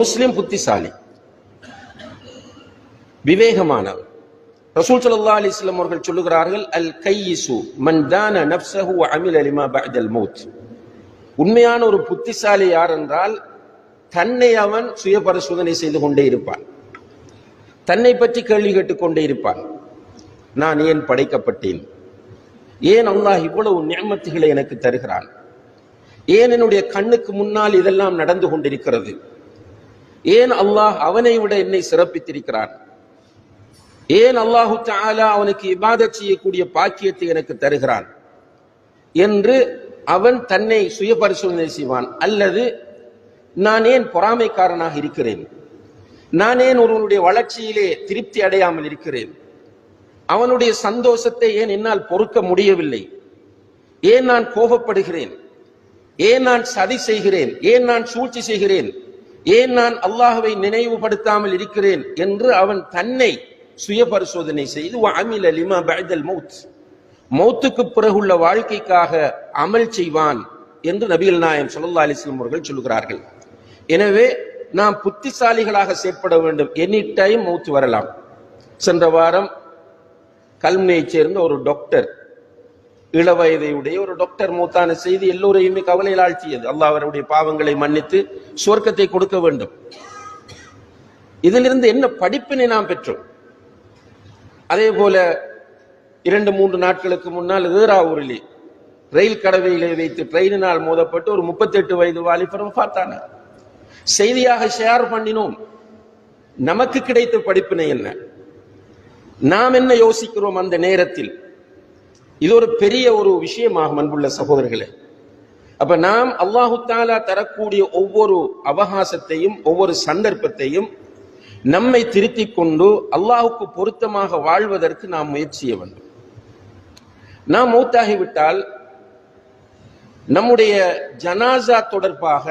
முஸ்லிம் புத்திசாலி, விவேகமானவர். ரசூல் ஸல்லல்லாஹு அலைஹி வஸல்லம் அவர்கள் சொல்லுகிறார்கள், அல் கையிசு மன் தான நஃப்ஸஹு வ அமில லிமா பஅதல் மௌத். உண்மையான ஒரு புத்திசாலி யார் என்றால், தன்னை அவன் சுய பரிசோதனை செய்து கொண்டே இருப்பான், தன்னை பற்றி கேள்வி கேட்டுக் கொண்டே இருப்பான். நான் ஏன் படைக்கப்பட்டேன்? ஏன் அல்லாஹ் இவ்வளவு நிஅமத்துகளை எனக்கு தருகிறான்? ஏன் என்னுடைய கண்ணுக்கு முன்னால் இதெல்லாம் நடந்து கொண்டிருக்கிறது? ஏன் அல்லாஹ் அவனை விட என்னை சிறப்பித்திருக்கிறான்? ஏன் அல்லாஹு தஆலா அவனுக்கு இபாதத் செய்யக்கூடிய பாக்கியத்தை எனக்கு தருகிறான் என்று அவன் தன்னை சுய பரிசோதனை செய்வான். அல்லது நான் ஏன் பொறாமைக்காரனாக இருக்கிறேன்? நான் ஏன் ஒருவனுடைய வளர்ச்சியிலே திருப்தி அடையாமல் இருக்கிறேன்? அவனுடைய சந்தோஷத்தை ஏன் என்னால் பொறுக்க முடியவில்லை? ஏன் நான் கோபப்படுகிறேன்? ஏன் நான் சதி செய்கிறேன்? ஏன் நான் சூழ்ச்சி செய்கிறேன்? ஏன் நான் அல்லாஹ்வை நினைவுபடுத்தாமல் இருக்கிறேன் என்று அவன் தன்னை சுய பரிசோதனை செய்து அமில லிமா பஅதல் மௌத், மௌத்துக்கு பிறகுள்ள வாழ்க்கைக்காக அமல் செய்வான் என்று நபிகள் நாயகம் ஸல்லல்லாஹு அலைஹி வஸல்லம் அவர்கள் சொல்கிறார்கள். எனவே நாம் புத்திசாலிகளாக செயற்பட வேண்டும். எனி டைம் மௌத் வரலாம். சென்ற வாரம் கல்முனையை சேர்ந்த ஒரு டாக்டர், இளவயதையுடைய ஒரு டாக்டர் மூத்தான செய்தி எல்லோரையுமே கவலையில் ஆழ்த்தியது. அல்லாஹ் அவருடைய பாவங்களை மன்னித்து சுவர்க்கத்தை கொடுக்க வேண்டும். இதிலிருந்து என்ன படிப்பினை நாம் பெற்றோம்? அதே போல 2-3 நாட்களுக்கு முன்னால் ஈராவூரிலே ரயில் கடவையிலே வைத்து ட்ரெயினினால் மோதப்பட்டு ஒரு 38 வயது வாலிபர் வஃபாத்தானார். செய்தியாக ஷேர் பண்ணினோம். நமக்கு கிடைத்த படிப்பினை என்ன? நாம் என்ன யோசிக்கிறோம் அந்த நேரத்தில்? இது ஒரு பெரிய ஒரு விஷயமாக அன்புள்ள சகோதரர்களே. அப்ப நாம் அல்லாஹு தஆலா தரக்கூடிய ஒவ்வொரு அவகாசத்தையும் ஒவ்வொரு சந்தர்ப்பத்தையும் நம்மை திருத்திக் கொண்டு அல்லாஹுக்கு பொருத்தமாக வாழ்வதற்கு நாம் முயற்சி செய்ய வேண்டும். நாம் மௌத்தாகிவிட்டால் நம்முடைய ஜனாசா தொடர்பாக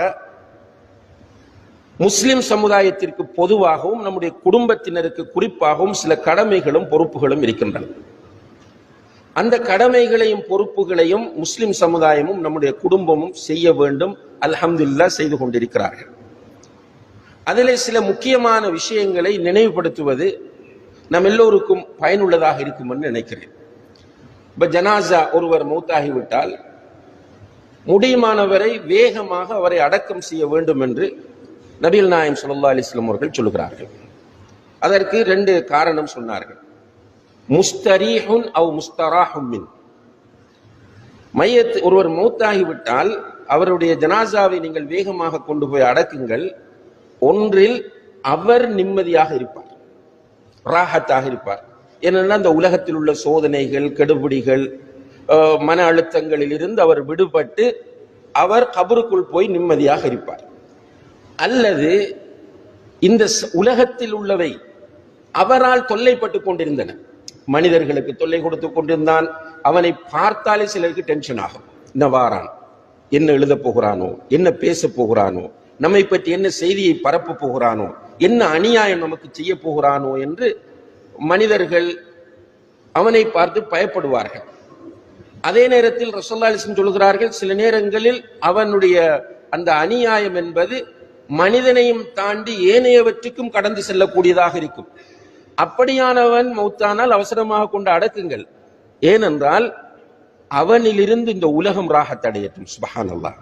முஸ்லிம் சமுதாயத்திற்கு பொதுவாகவும் நம்முடைய குடும்பத்தினருக்கு குறிப்பாகவும் சில கடமைகளும் பொறுப்புகளும் இருக்கின்றன. அந்த கடமைகளையும் பொறுப்புகளையும் முஸ்லிம் சமுதாயமும் நம்முடைய குடும்பமும் செய்ய வேண்டும். அல்ஹம்துலில்லாஹ் செய்து கொண்டிருக்கிறார்கள். அதிலே சில முக்கியமான விஷயங்களை நினைவுபடுத்துவது நம் எல்லோருக்கும் பயனுள்ளதாக இருக்கும் என்று நினைக்கிறேன். இப்ப ஜனாசா ஒருவர் மௌத்தாகிவிட்டால் முடியுமானவரை வேகமாக அவரை அடக்கம் செய்ய வேண்டும் என்று நபிகள் நாயகம் ஸல்லல்லாஹு அலைஹி வஸல்லம் அவர்கள் சொல்கிறார்கள். அதற்கு 2 காரணம் சொன்னார்கள். முஸ்தரீஹுன் அவ் முஸ்தராஹும் மின். மையத் ஒருவர் மௌத்தாகிவிட்டால் அவருடைய ஜனாசாவை நீங்கள் வேகமாக கொண்டு போய் அடக்குங்கள். ஒன்றில் அவர் நிம்மதியாக இருப்பார், ராஹத்தாக இருப்பார். ஏனென்றால் அந்த உலகத்தில் உள்ள சோதனைகள், கெடுபிடிகள், மன அழுத்தங்களில் இருந்து அவர் விடுபட்டு அவர் கபருக்குள் போய் நிம்மதியாக இருப்பார். அல்லது இந்த உலகத்தில் உள்ளவை அவரால் தொல்லைப்பட்டு கொண்டிருந்தன. மனிதர்களுக்கு தொல்லை கொடுத்து கொண்டிருந்தான். அவனை பார்த்தாலே சிலருக்கு டென்ஷன் ஆகும். என்ன வாரான், என்ன எழுத போகிறானோ, என்ன பேச போகிறானோ, நம்மை பற்றி என்ன செய்தியை பரப்ப போகிறானோ, என்ன அநியாயம் நமக்கு செய்ய போகிறானோ என்று மனிதர்கள் அவனை பார்த்து பயப்படுவார்கள். அதே நேரத்தில் ரசூலுல்லாஹி அலைஹி வஸல்லம் சொல்கிறார்கள், சில நேரங்களில் அவனுடைய அந்த அநியாயம் என்பது மனிதனையும் தாண்டி ஏனையவற்றுக்கும் கடந்து செல்லக்கூடியதாக இருக்கும். அப்படியானவன் மௌத்தானால் அவசரமாக கொண்டு அடக்குங்கள். ஏனென்றால் அவனிலிருந்து இந்த உலகம் ராஹத்தடையட்டும். சுப்ஹானல்லாஹ்.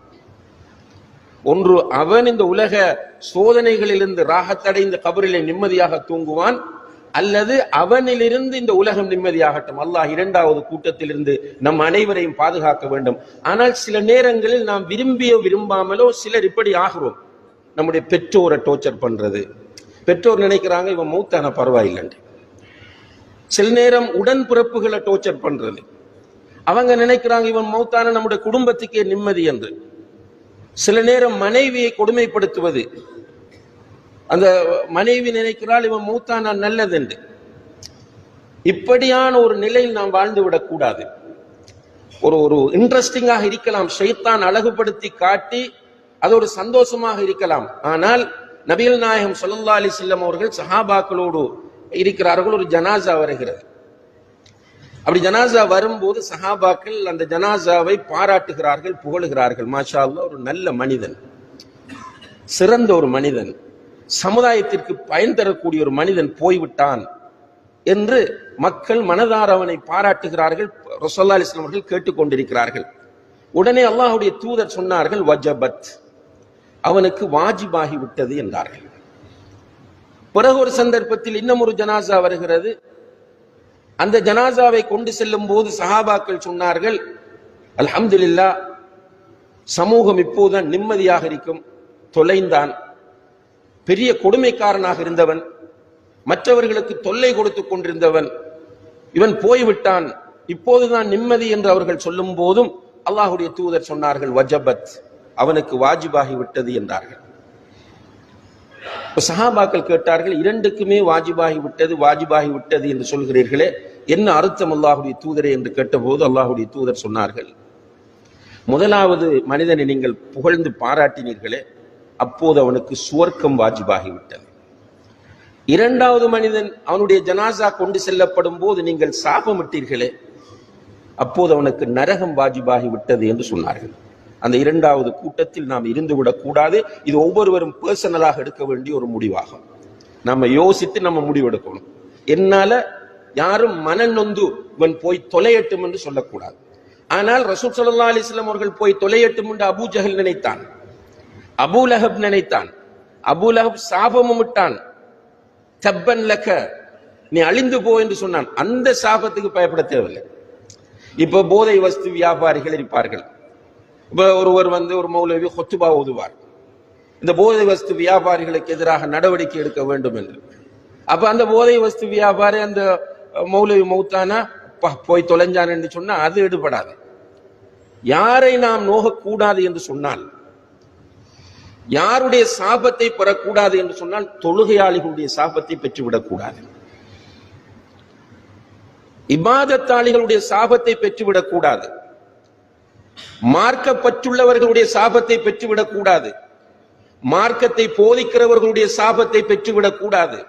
ஒன்று அவன் இந்த உலக சோதனைகளிலிருந்து ராஹத்தடைந்த கபரிலே நிம்மதியாக தூங்குவான், அல்லது அவனிலிருந்து இந்த உலகம் நிம்மதியாகட்டும். அல்லாஹ் 2வது கூட்டத்திலிருந்து நம் அனைவரையும் பாதுகாக்க வேண்டும். ஆனால் சில நேரங்களில் நாம் விரும்பியோ விரும்பாமலோ சிலர் இப்படி ஆகிறோம். நம்முடைய பெற்றோரை டோர்ச்சர் பண்றது. பெற்றோர் நினைக்கிறாங்க இவன் மௌத்தான பரவாயில்லை. சில நேரம் உடன்பிறப்புகளை டோர்ச்சர் பண்றது. அவங்க நினைக்கிறாங்க இவன் மௌத்தான நம்முடைய குடும்பத்துக்கே நிம்மதி என்று. சில நேரம் மனைவியை கொடுமைப்படுத்துவது. அந்த மனைவி நினைக்கிறாள் இவன் மௌத்தான நல்லது என்று. இப்படியான ஒரு நிலையில் நாம் வாழ்ந்து விடக்கூடாது. ஒரு இன்ட்ரெஸ்டிங்காக இருக்கலாம், ஷைத்தான் அழகுபடுத்தி காட்டி அது ஒரு சந்தோஷமாக இருக்கலாம். ஆனால் நபிகள் நாயகம் ஸல்லல்லாஹு அலைஹி வஸல்லம் அவர்கள் சஹாபாக்களோடு இருக்கிறார்கள். ஒரு ஜனாசா வருகிறது. அப்படி ஜனாசா வரும்போது சஹாபாக்கள் அந்த ஜனாசாவை பாராட்டுகிறார்கள், புகழுகிறார்கள். மாஷா அல்லாஹ், ஒரு நல்ல மனிதன், சிறந்த ஒரு மனிதன். சமுதாயத்திற்கு பயன் தரக்கூடிய ஒரு மனிதன் போய்விட்டான் என்று மக்கள் மனதார அவனை பாராட்டுகிறார்கள். ரசூலுல்லாஹி அலைஹி வஸல்லம் அவர்கள் கேட்டுக்கொண்டிருக்கிறார்கள். உடனே அல்லாஹ்வுடைய தூதர் சொன்னார்கள், வஜபத், அவனுக்கு வாஜிபாகி விட்டது என்றார்கள். பிறகு ஒரு சந்தர்ப்பத்தில் இன்னும் ஒரு ஜனாசா வருகிறது. அந்த ஜனாசாவை கொண்டு செல்லும் போது சஹாபாக்கள் சொன்னார்கள், அல்ஹம்துலில்லாஹ், சமூகம் இப்போதுதான் நிம்மதியாக இருக்கும். தொலைந்தான், பெரிய கொடுமைக்காரனாக இருந்தவன், மற்றவர்களுக்கு தொல்லை கொடுத்து கொண்டிருந்தவன், இவன் போய்விட்டான், இப்போதுதான் நிம்மதி என்று அவர்கள் சொல்லும் போதும் அல்லாஹ்வுடைய தூதர் சொன்னார்கள், வஜபத், அவனுக்கு வாஜிபாகி விட்டது என்றார்கள். சஹாபாக்கள் கேட்டார்கள், இரண்டுக்குமே வாஜிபாகி விட்டது என்று சொல்கிறீர்களே, என்ன அர்த்தம் அல்லாஹ்வுடைய தூதரே என்று கேட்டபோது அல்லாஹ்வுடைய தூதர் சொன்னார்கள், முதலாவது மனிதனை நீங்கள் புகழ்ந்து பாராட்டினீர்களே, அப்போது அவனுக்கு சுவர்க்கம் வாஜிபாகி விட்டது. இரண்டாவது மனிதன் அவனுடைய ஜனாசா கொண்டு செல்லப்படும் போது நீங்கள் சாபமிட்டீர்களே, அப்போது அவனுக்கு நரகம் வாஜிபாகி விட்டது என்று சொன்னார்கள். அந்த இரண்டாவது கூட்டத்தில் நாம் இருந்துவிடக் கூடாது. இது ஒவ்வொருவரும் பர்சனலாக எடுக்க வேண்டிய ஒரு முடிவாகும். நம்ம யோசித்து நம்ம முடிவெடுக்கணும். என்னால யாரும் மனநொந்து இவன் போய் தொலையட்டும் என்று சொல்லக்கூடாது. ஆனால் ரசூல் ஸல்லல்லாஹு அலைஹி வஸல்லம் அவர்கள் போய் தொலையட்டும் என்று அபூ ஜஹல் நினைத்தான், அபூ லஹப் நினைத்தான். அபூ லஹப் சாபமும் விட்டான், தப்பன் லக, நீ அழிந்து போ என்று சொன்னான். அந்த சாபத்துக்கு பயப்பட தேவையில்லை. இப்ப போதை வஸ்து வியாபாரிகள் இருப்பார்கள். இப்ப ஒருவர் ஒரு மௌலவி ஹுத்பா ஓதுவார், இந்த போதை வஸ்து வியாபாரிகளுக்கு எதிராக நடவடிக்கை எடுக்க வேண்டும் என்று. அப்ப அந்த போதை வஸ்து வியாபாரி அந்த மௌலவி மௌத்தானா போய் தொலைஞ்சான் என்று சொன்னா அது எடுபடாது. யாரை நாம் நோகக்கூடாது என்று சொன்னால், யாருடைய சாபத்தை பெறக்கூடாது என்று சொன்னால், தொழுகையாளிகளுடைய சாபத்தை பெற்றுவிடக் கூடாது, இபாதத்தாளிகளுடைய சாபத்தை பெற்றுவிடக் கூடாது, மார்க்கப்பற்றுள்ளவர்களுடைய சாபத்தை பெற்றுவிடக் கூடாது, மார்க்கத்தை போதிக்கிறவர்களுடைய சாபத்தை பெற்றுவிடக் கூடாது,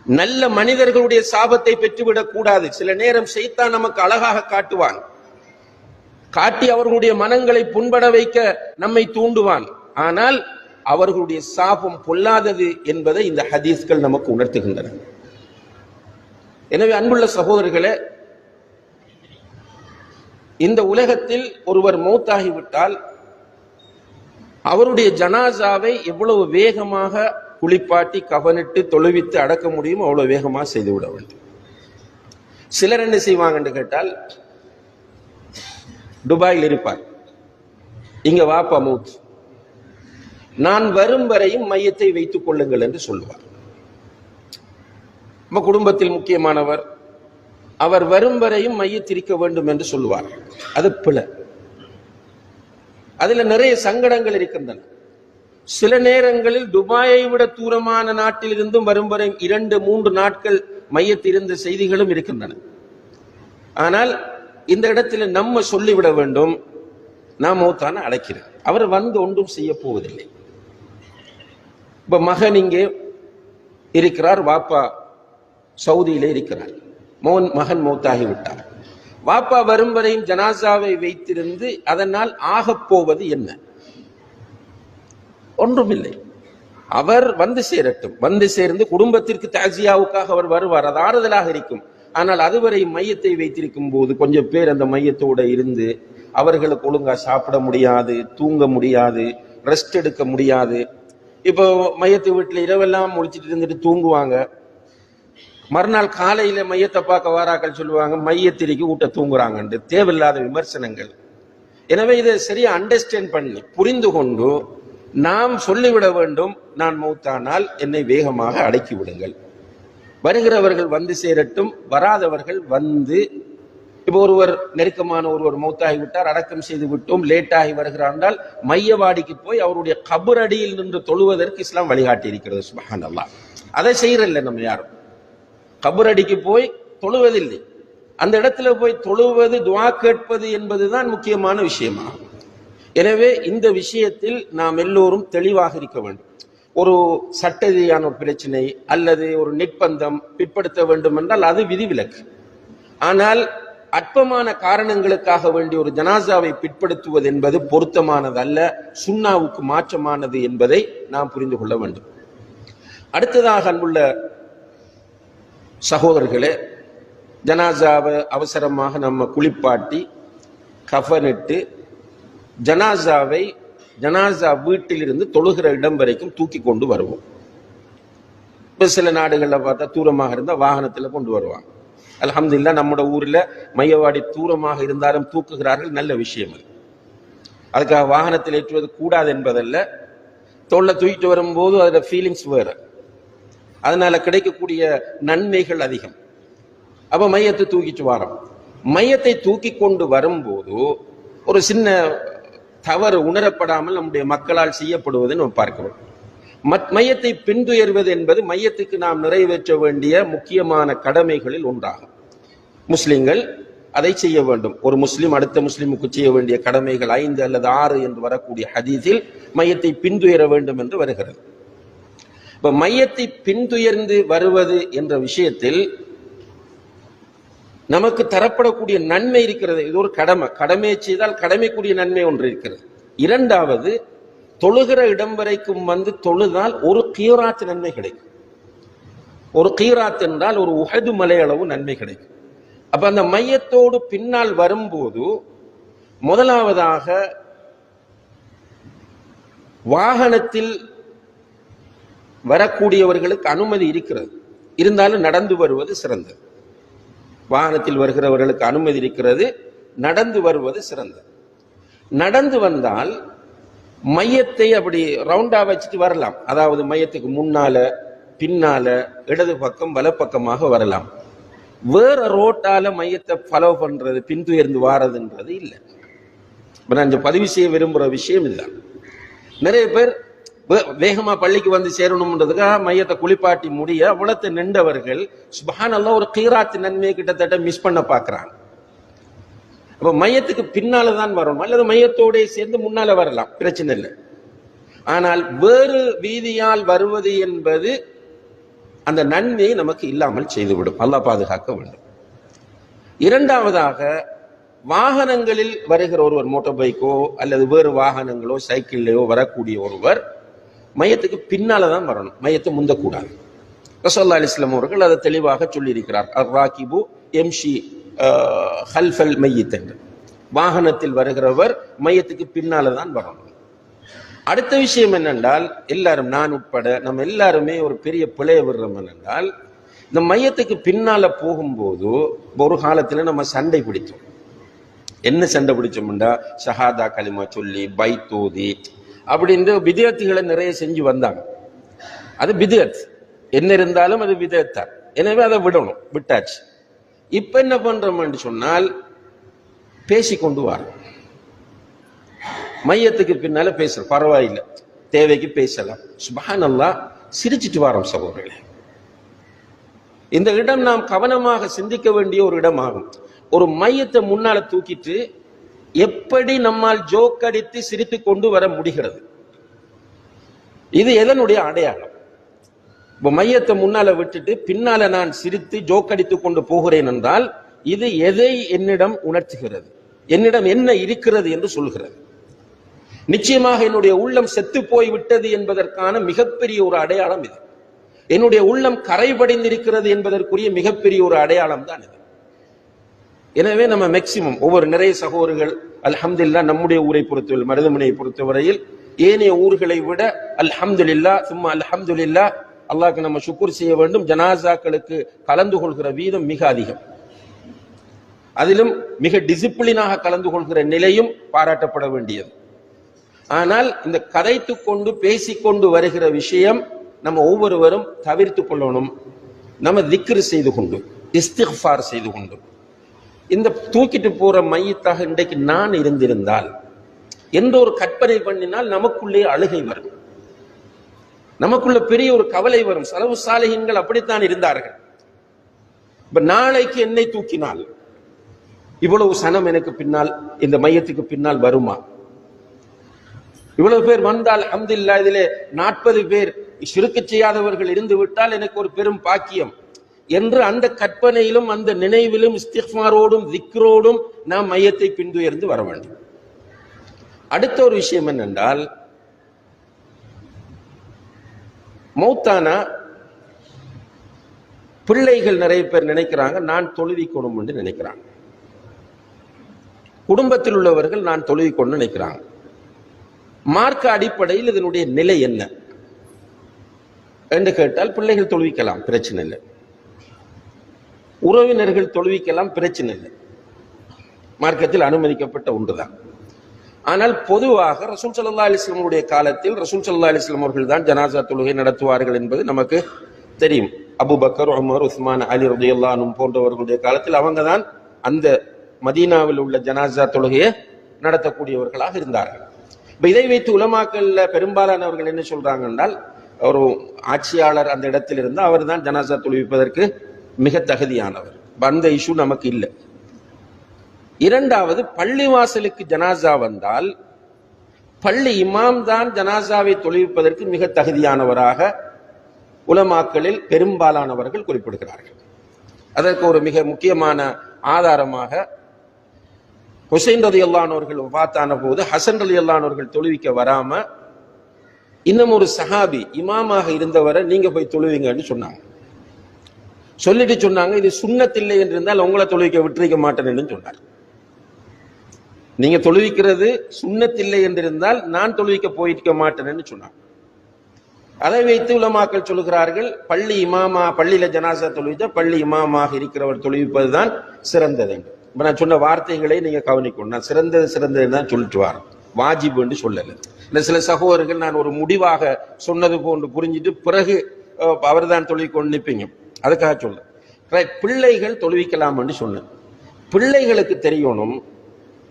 நல்ல மனிதர்களுடைய சாபத்தை பெற்றுவிடக் கூடாது. சில நேரம் ஷைத்தான் நமக்கு அழகாக காட்டுவான், காட்டி அவர்களுடைய மனங்களை புண்பட வைக்க நம்மை தூண்டுவான். ஆனால் அவர்களுடைய சாபம் பொல்லாதது என்பதை இந்த ஹதீஸ்கள் நமக்கு உணர்த்துகின்றன. எனவே அன்புள்ள சகோதரர்களே, இந்த உலகத்தில் ஒருவர் மௌத்தாகிவிட்டால் அவருடைய ஜனாசாவை எவ்வளவு வேகமாக குளிப்பாட்டி கவனிட்டு தொழுவித்து அடக்க முடியும் அவ்வளவு வேகமாக செய்துவிட வேண்டும். சிலர் என்ன செய்வாங்கன்னு கேட்டால், துபாயில் இருப்பார், இங்க வாப்பா மௌத், நான் வரும் வரையும் மையத்தை வைத்துக் கொள்ளுங்கள் என்று சொல்லுவார். நம்ம குடும்பத்தில் முக்கியமானவர், அவர் வரும் வரையும் மையத்திருக்க வேண்டும் என்று சொல்லுவார். அது பிழை. அதுல நிறைய சங்கடங்கள் இருக்கின்றன. சில நேரங்களில் துபாயை விட தூரமான நாட்டில் இருந்தும் வரும் வரை 2-3 நாட்கள் மையத்திருந்த செய்திகளும் இருக்கின்றன. ஆனால் இந்த இடத்துல நம்ம சொல்லிவிட வேண்டும், நான் மௌத்தான அழைக்கிறேன், அவர் ஒன்றும் செய்ய போவதில்லை. இப்ப மகன் இங்கே இருக்கிறார், வாப்பா சவுதியிலே இருக்கிறார், மகன் மௌத்தாகிவிட்டார். வாப்பா வரும் வரையும் ஜனாசாவை வைத்திருந்து அதனால் ஆகப்போவது என்ன? ஒன்றுமில்லை. அவர் சேரட்டும், சேர்ந்து குடும்பத்திற்கு தாஜியாவுக்காக அவர் வருவார், அது ஆறுதலாக இருக்கும். ஆனால் அதுவரை மையத்தை வைத்திருக்கும் போது கொஞ்சம் பேர் அந்த மையத்தோட இருந்து அவர்களுக்கு ஒழுங்கா சாப்பிட முடியாது, தூங்க முடியாது, ரெஸ்ட் எடுக்க முடியாது. இப்போ மையத்து வீட்டுல இரவெல்லாம் முடிச்சிட்டு இருந்துட்டு தூங்குவாங்க, மறுநாள் காலையில மையத்தை பார்க்க வாராக்கள் சொல்லுவாங்க மையத்திரிக்கு ஊட்ட தூங்குறாங்கன்னு. தேவையில்லாத விமர்சனங்கள். எனவே இதை சரியா அண்டர்ஸ்டாண்ட் பண்ணி புரிந்து கொண்டு நாம் சொல்லிவிட வேண்டும், நான் மௌத்தானால் என்னை வேகமாக அடக்கி விடுங்கள், வருகிறவர்கள் சேரட்டும், வராதவர்கள் இப்போ ஒருவர் நெருக்கமான ஒருவர் மௌத்தாகி விட்டார், அடக்கம் செய்து விட்டோம், லேட்டாகி வருகிறார், மையவாடிக்கு போய் அவருடைய கபர் அடியில் நின்று தொழுவதற்கு இஸ்லாம் வழிகாட்டி இருக்கிறது. சுப்ஹானல்லாஹ். அதை செய்யறதில்லை நம்ம யாரும். கபர் அடிக்கு போய் தொழுவதில்லை. அந்த இடத்துல போய் தொழுவது, துஆ கேட்பது என்பதுதான் முக்கியமான விஷயமாகும். எனவே இந்த விஷயத்தில் நாம் எல்லோரும் தெளிவாக இருக்க வேண்டும். ஒரு சட்ட ரீதியான ஒரு பிரச்சனை அல்லது ஒரு நிர்பந்தம் பிற்படுத்த வேண்டும் என்றால் அது விதிவிலக்கு. ஆனால் அற்பமான காரணங்களுக்காக வேண்டிய ஒரு ஜனாசாவை பிற்படுத்துவது என்பது பொருத்தமானதல்ல, சுன்னாவுக்கு மாற்றமானது என்பதை நாம் புரிந்து கொள்ள வேண்டும். அடுத்ததாக அன்புள்ள சகோதரர்களே, ஜனாசாவை அவசரமாக நம்ம குளிப்பாட்டி கஃனிட்டு ஜனாசா வீட்டிலிருந்து தொழுகிற இடம் வரைக்கும் தூக்கி கொண்டு வருவோம். இப்போ சில நாடுகளில் பார்த்தா தூரமாக இருந்தால் வாகனத்தில் கொண்டு வருவாங்க. அல்ஹம்துலில்லாஹ் நம்மளோட ஊரில் மையவாடி தூரமாக இருந்தாலும் தூக்குகிறார்கள், நல்ல விஷயம். அதுக்காக வாகனத்தில் ஏற்றுவது கூடாது என்பதல்ல, தோல்ல தூக்கிட்டு வரும்போது அதோட ஃபீலிங்ஸ் வேறு, அதனால கிடைக்கக்கூடிய நன்மைகள் அதிகம். அப்போ மையத்தை தூக்கிட்டு வரோம். மையத்தை தூக்கி கொண்டு வரும்போது ஒரு சின்ன தவறு உணரப்படாமல் நம்முடைய மக்களால் செய்யப்படுவதை நம்ம பார்க்கிறோம். மையத்தை பின்துயர்வது என்பது மையத்துக்கு நாம் நிறைவேற்ற வேண்டிய முக்கியமான கடமைகளில் ஒன்றாகும். முஸ்லிம்கள் அதை செய்ய வேண்டும். ஒரு முஸ்லிம் அடுத்த முஸ்லிமுக்கு செய்ய வேண்டிய கடமைகள் 5 அல்லது 6 என்று வரக்கூடிய ஹதீஸில் மையத்தை பின்துயர வேண்டும் என்று வருகிறது. இப்ப மையத்தை பின்துயர்ந்து வருவது என்ற விஷயத்தில் நமக்கு தரப்படக்கூடிய நன்மை இருக்கிறது. இது ஒரு கடமையை செய்தால் கடமைக்குரிய நன்மை ஒன்று இருக்கிறது. இரண்டாவது, தொழுகிற இடம் வரைக்கும் வந்து தொழுதால் ஒரு கீராத் நன்மை கிடைக்கும். ஒரு கீராத் என்றால் ஒரு உஹது மலை அளவு நன்மை கிடைக்கும். அப்ப அந்த மையத்தோடு பின்னால் வரும்போது முதலாவதாக வாகனத்தில் வரக்கூடியவர்களுக்கு அனுமதி இருக்கிறது, இருந்தாலும் நடந்து வருவது சிறந்தது. வாகனத்தில் வருகிறவர்களுக்கு அனுமதி இருக்கிறது, நடந்து வருவது சிறந்தது. நடந்து வந்தால் மையத்தை அப்படி ரவுண்டா வச்சுட்டு வரலாம். அதாவது மையத்துக்கு முன்னால பின்னால இடது பக்கம் வலப்பக்கமாக வரலாம். வேற ரோட்டால மையத்தை ஃபாலோ பண்றது, பின்துயர்ந்து வாரதுன்றது இல்லை. இப்ப நான் பதிவு செய்ய விரும்புற விஷயம் இல்லை. நிறைய பேர் வேகமா பள்ளிக்கு வந்து சேரணும்ன்றதுக்காக மையத்தை குளிப்பாட்டி முடிய உலகத்தை நின்றவர்கள் சுப்ஹானல்லாஹ் ஒரு கீராத் நன்மையை கிட்டத்தட்ட மிஸ் பண்ண பாக்குறாங்க. அப்ப மையத்துக்கு பின்னால்தான் வரணும், அல்லது மையத்தோட சேர்ந்து முன்னால வரலாம், பிரச்சனை இல்லை. ஆனால் வேறு வீதியால் வருவது என்பது அந்த நன்மையை நமக்கு இல்லாமல் செய்துவிடும். அல்லாஹ் பாதுகாக்க வேண்டும். இரண்டாவதாக, வாகனங்களில் வருகிற ஒருவர், மோட்டார் பைக்கோ அல்லது வேறு வாகனங்களோ சைக்கிள்லையோ வரக்கூடிய ஒருவர் மையத்துக்கு பின்னால்தான் வரணும், மையத்தை முந்தக்கூடாது. ரசூலுல்லாஹி அலைஹி வஸல்லம் அவர்கள் அதை தெளிவாக சொல்லியிருக்கிறார். அர்-ராகிபு யம்ஷி ஹல்ஃபல் மையித் என்று. வாகனத்தில் வருகிறவர் மையத்துக்கு பின்னால்தான் வரணும். அடுத்த விஷயம் என்னென்றால், எல்லாரும், நான் உட்பட நம்ம எல்லாருமே ஒரு பெரிய பிழைய விடுறோம். என்னென்றால், இந்த மையத்துக்கு பின்னால போகும்போது ஒரு காலத்துல நம்ம சண்டை பிடிச்சோம். என்ன சண்டை பிடிச்சோம்டா, ஷஹாதா கலிமா சொல்லி பைத்தோதி அப்படின்ற விதயத்துகளை நிறைய செஞ்சு வந்தாங்க. அது விதயத், என்ன இருந்தாலும் அது விதயத்தான். எனவே அதை விடணும், விட்டாச்சு. இப்ப என்ன பண்றோம்னு சொன்னால், பேசிக்கொண்டு வரோம். மையத்துக்கு பின்னால பேசுறோம், பரவாயில்லை, தேவைக்கு பேசலாம். சுப்ஹானல்லாஹ், சிரிச்சிட்டு வரோம் சகோதரர்களே. இந்த இடம் நாம் கவனமாக சிந்திக்க வேண்டிய ஒரு இடம் ஆகும். ஒரு மையத்தை முன்னால தூக்கிட்டு எப்படி நம்மால் ஜோக் அடித்து சிரித்து கொண்டு வர முடிகிறது? இது எதனுடைய அடையாளம்? இப்ப மையத்தை முன்னால விட்டுட்டு பின்னால நான் சிரித்து ஜோக் அடித்து கொண்டு போகிறேன் என்றால், இது எதை என்னிடம் உணர்த்துகிறது, என்னிடம் என்ன இருக்கிறது என்று சொல்கிறது. நிச்சயமாக என்னுடைய உள்ளம் செத்து போய் விட்டது என்பதற்கான மிகப்பெரிய ஒரு அடையாளம் இது. என்னுடைய உள்ளம் கரைபடிந்திருக்கிறது என்பதற்குரிய மிகப்பெரிய ஒரு அடையாளம் தான் இது. எனவே நம்ம மேக்சிமம் ஒவ்வொரு நிறைய சகோதரர்கள் அல்ஹம்துலில்லாஹ் நம்முடைய ஊரை பொறுத்தவரை, மருதமனையை பொறுத்தவரையில் ஏனைய ஊர்களை விட அல்ஹம்துலில்லாஹ் சும்மா அல்ஹம்துலில்லாஹ் அல்லாஹ்க்கு நம்ம ஷுக்ர் செய்ய வேண்டும். ஜனாசாக்களுக்கு கலந்து கொள்கிற வீதம் மிக அதிகம். அதிலும் மிக டிசிப்ளினாக கலந்து கொள்கிற நிலையும் பாராட்டப்பட வேண்டியது. ஆனால் இந்த கதைத்து கொண்டு பேசிக்கொண்டு வருகிற விஷயம் நம்ம ஒவ்வொருவரும் தவிர்த்து கொள்ளணும். நம்ம திக்ர் செய்து கொண்டு, இஸ்திக்ஃபார் செய்து கொண்டு, இந்த தூக்கிட்டு போற மையத்தாக இன்றைக்கு நான் இருந்திருந்தால் என்ற ஒரு கற்பனை பண்ணினால் நமக்குள்ளே அழுகை வரும், நமக்குள்ள பெரிய ஒரு கவலை வரும். சலவு சாலிஹீன்கள் அப்படித்தான் இருந்தார்கள். இப்ப நாளைக்கு என்னை தூக்கினால் இவ்வளவு சனம் எனக்கு பின்னால், இந்த மையத்துக்கு பின்னால் வருமா? இவ்வளவு பேர் வந்தால் அல்ஹம்துலில்லாஹ், இதிலே 40 பேர் ஷிர்க் செய்யாதவர்கள் இருந்து விட்டால் எனக்கு ஒரு பெரும் பாக்கியம். என்று அந்த கற்பனையிலும் அந்த நினைவிலும் இஸ்திக்ஃபாரோடும் திக்ரோடும் நாம் மையத்தை பின்துயர்ந்து வர வேண்டும். அடுத்த ஒரு விஷயம் என்னென்றால், மௌத்தானா பிள்ளைகள் நிறைய பேர் நினைக்கிறாங்க நான் தொழுவிக்கணும் என்று நினைக்கிறாங்க. குடும்பத்தில் உள்ளவர்கள் நான் தொழுவிக்கணும் நினைக்கிறாங்க. மார்க்க அடிப்படையில் இதனுடைய நிலை என்ன என்று கேட்டால், பிள்ளைகள் தொழுவிக்கலாம், பிரச்சனை இல்லை. உறவினர்கள் தொழுவிக்கலாம், பிரச்சனை இல்லை. மார்க்கத்தில் அனுமதிக்கப்பட்ட ஒன்றுதான். ஆனால் பொதுவாக ரசூல் ஸல்லல்லாஹு அலைஹி வஸல்லம் காலத்தில் ரசூல் ஸல்லல்லாஹு அலைஹி வஸல்லம் அவர்கள் தான் ஜனாசா தொழுகை நடத்துவார்கள் என்பது நமக்கு தெரியும். அபூபக்கர், உமர், உஸ்மான், அலி ரலியல்லாஹு அன்ஹும் போன்றவர்களுடைய காலத்தில் அவங்க தான் அந்த மதீனாவில் உள்ள ஜனாசா தொழுகையை நடத்தக்கூடியவர்களாக இருந்தார்கள். இதை வைத்து உலமாக்கள்ல பெரும்பாலானவர்கள் என்ன சொல்றாங்க என்றால், ஒரு ஆட்சியாளர் அந்த இடத்தில் இருந்தால் அவர் தான் ஜனாசா தொழுவிப்பதற்கு மிக தகுதியானவர். அந்த இஷ்யூ நமக்கு இல்லை. இரண்டாவது, பள்ளிவாசலுக்கு ஜனாசா வந்தால் பள்ளி இமாம் தான் ஜனாசாவை தொழுவிப்பதற்கு மிக தகுதியானவராக உலமாக்களில் பெரும்பாலானவர்கள் குறிப்பிடுகிறார்கள். அதற்கு ஒரு மிக முக்கியமான ஆதாரமாக ஹுசைன் ரலியல்லாஹு அன்ஹு அவர்கள் வஃபாத்தான போது ஹசன் ரலியல்லாஹு அன்ஹு அவர்கள் தொழுவிக்க வராம இன்னும் ஒரு சஹாபி இமாமாக இருந்தவரை நீங்க போய் தொழுவீங்கன்னு சொன்னாங்க. சொல்லிட்டு சொன்னாங்க, இது சுன்னத்தில்லை என்று இருந்தால் உங்களை தொழுவிக்க விட்டுருக்க மாட்டேன்னு சொன்னார். நீங்க தொழுவிக்கிறது சுன்னத்தில்லை என்றிருந்தால் நான் தொழுவிக்க போயிருக்க மாட்டேன்னு சொன்னாங்க. அதை வைத்து உலமாக்கள் சொல்லுகிறார்கள், பள்ளி இமாமா, பள்ளியில ஜனாசா தொழுவிச்சா பள்ளி இமாமாக இருக்கிறவர் தொழுவிப்பதுதான் சிறந்தது என்று. இப்ப நான் சொன்ன வார்த்தைகளை நீங்க கவனிக்கணும். நான் சிறந்தது தான் சொல்லிட்டு வரேன், வாஜிப் என்று சொல்லல. இல்லை, சில சகோதரர்கள் நான் ஒரு முடிவாக சொன்னது போன்று புரிஞ்சிட்டு பிறகு அவர் தான் தொழுவிக்கொண்டு நிற்பீங்க, அதுக்காக சொல்ல. பிள்ளைகள் தொழுவிக்கலாம் என்று சொன்னேன். பிள்ளைகளுக்கு தெரியணும்,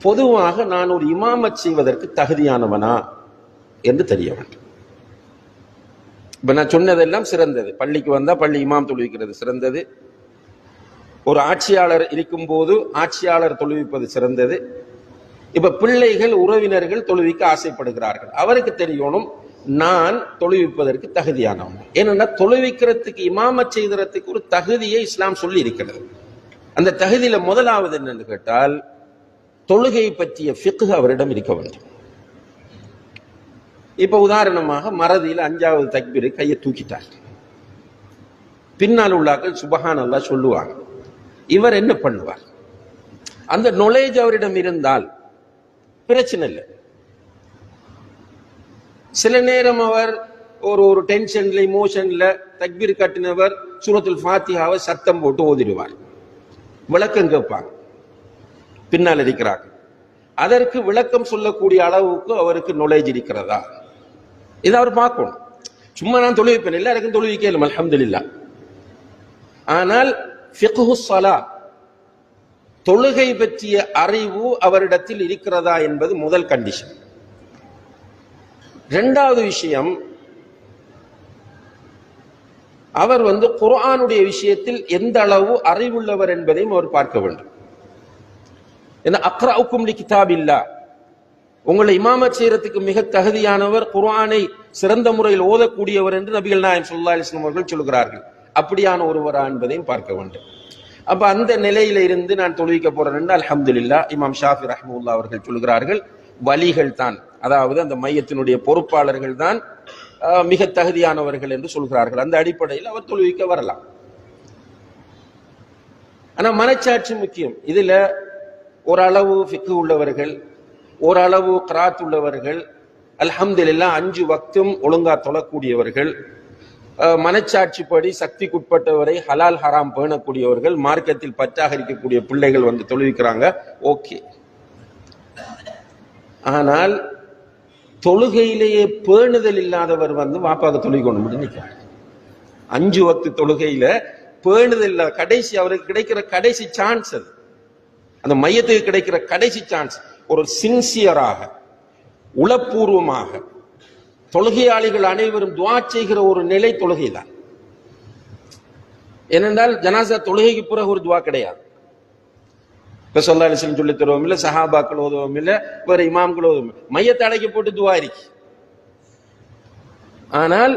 பொதுவாக நான் ஒரு இமாமத் செய்வதற்கு தகுதியானவனா என்று தெரிய வேண்டும். இப்ப நான் சொன்னதெல்லாம் சிறந்தது. பள்ளிக்கு வந்தா பள்ளி இமாம் தொழுவிக்கிறது சிறந்தது. ஒரு ஆட்சியாளர் இருக்கும் போது ஆட்சியாளர் தொழுவிப்பது சிறந்தது. இப்ப பிள்ளைகள், உறவினர்கள் தொழுவிக்க ஆசைப்படுகிறார்கள், அவருக்கு தெரியணும் நான் தொழுவிப்பதற்கு தகுதியானவன். ஏனென்னா தொழுவிக்கிறதுக்கு இமாமத் செய்தறதுக்கு ஒரு தகுதியை இஸ்லாம் சொல்லி இருக்கிறது. அந்த தகுதியில முதலாவது என்னன்னு கேட்டால், தொழுகை பற்றிய ஃபிக்ஹ் அவரிடம் இருக்க வேண்டும். இப்ப உதாரணமாக மறதியில் 5வது தக்பீர் கையை தூக்கிட்டார், பின்னால் உள்ளாக்கள் சுபஹான் அல்லாஹ் சொல்லுவாங்க, இவர் என்ன பண்ணுவார்? அந்த நாலேஜ் அவரிடம் இருந்தால் பிரச்சனை இல்லை. சில நேரம் அவர் ஒரு டென்ஷன்ல, இமோஷன்ல தக்பீர் கட்டினவர் சூரத்துல் ஃபாத்திஹாவை சத்தம் போட்டு ஓதிடுவார். விளக்கம் கேட்பாங்க, பின்னால் இருக்கிறாங்க. அதற்கு விளக்கம் சொல்லக்கூடிய அளவுக்கு அவருக்கு நாலேஜ் இருக்கிறதா, இதை அவர் பார்க்கணும். சும்மா நான் தொழுவிப்பேன், எல்லாருக்கும் தொழுவிக்கலும் அல்ஹம்துலில்லாஹ். ஆனால் ஃபிக்ஹு ஸலா, தொழுகை பற்றிய அறிவு அவரிடத்தில் இருக்கிறதா என்பது முதல் கண்டிஷன். இரண்டாவது விஷயம், அவர் குர்ஆனுடைய விஷயத்தில் எந்த அளவு அறிவுள்ளவர் என்பதையும் அவர் பார்க்க வேண்டும். ஏன்னா அக்ரஉக்கும் லிகிதாபில்லாஹ், உங்களை இமாமத் செய்யறதுக்கு மிக தகுதியானவர், குர்ஆனை சிறந்த முறையில் ஓதக்கூடியவர் என்று நபிகள் நாயகம் ஸல்லல்லாஹு அலைஹி வஸல்லம் அவர்கள் சொல்கிறார்கள். அப்படியான ஒருவரா என்பதையும் பார்க்க வேண்டும். அப்ப அந்த நிலையில இருந்து நான் தொழுவிக்க போறேன், அல்ஹம்துலில்லாஹ். இமாம் ஷாஃபி ரஹ்மத்துல்லாஹி அவர்கள் சொல்கிறார்கள், வலிகள் தான், அதாவது அந்த மையத்தினுடைய பொறுப்பாளர்கள் தான் மிக தகுதியானவர்கள் என்று சொல்கிறார்கள். அந்த அடிப்படையில் அவர் தொழுவிக்க வரலாம். ஆனா மனச்சாட்சி முக்கியம். இதுல ஓரளவு ஃபிக்ஹ் உள்ளவர்கள், ஓரளவு க்ராத் உள்ளவர்கள், அல்ஹம்துலில்லாஹ் 5 வக்தும் ஒழுங்கா தொழக்கூடியவர்கள், மனச்சாட்சிப்படி சக்திக்குட்பட்டவரை ஹலால் ஹராம் பேணக்கூடியவர்கள், மார்க்கத்தில் பற்றாக இருக்கக்கூடிய பிள்ளைகள் தொழுவிக்கிறாங்க, ஓகே. ஆனால் தொழுகையிலேயே பேணுதல் இல்லாதவர் வாப்பாக தொழுகணும் நினைக்கிறார். 5 வக்து தொழுகையில பேணுதல் இல்லாத, கடைசி அவருக்கு கிடைக்கிற கடைசி சான்ஸ், அது அந்த மையத்துக்கு கிடைக்கிற கடைசி சான்ஸ். ஒரு சின்சியராக, உளப்பூர்வமாக தொழுகையாளிகள் அனைவரும் துஆ செய்கிற ஒரு நிலை தொழுகைதான். ஏனென்றால் ஜனாசா தொழுகைக்கு பிறகு ஒரு துஆ கிடையாது. ஸல்லல்லாஹு அலைஹி வஸல்லம் சொல்லி தருவோம் இல்ல, சஹாபாக்கள் ஓதுவோம் இல்ல, வேற இமாம்கள் ஓதுவோம், மையத்தை அடக்கி போட்டு துஆ இருக்கு. ஆனால்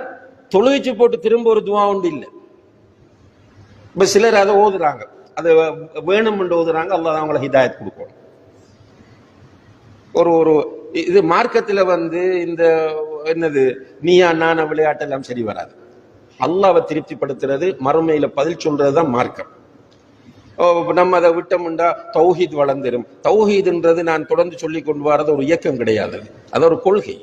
தொழுவிச்சு போட்டு திரும்ப ஒரு துஆ உண்டு இல்லை. இப்ப சிலர் அதை ஓதுறாங்க, அதை வேணும் என்று ஓதுறாங்க. அல்லாஹ் அவங்களை ஹிதாயத் கொடுக்கணும். ஒரு இது மார்க்கத்துல இந்த என்னது நீயா நான விளையாட்டெல்லாம் சரி வராது. அல்லாஹ்வை திருப்திப்படுத்துறது, மறுமையில பதில் சொல்றதுதான் மார்க்கம். நம்ம அதை விட்டோம்டா தௌஹீத் வளர்ந்துடும். தௌஹீத்ன்றது நான் தொடர்ந்து சொல்லி கொண்டு வரது ஒரு இயக்கம் கிடையாது, அது ஒரு கொள்கை.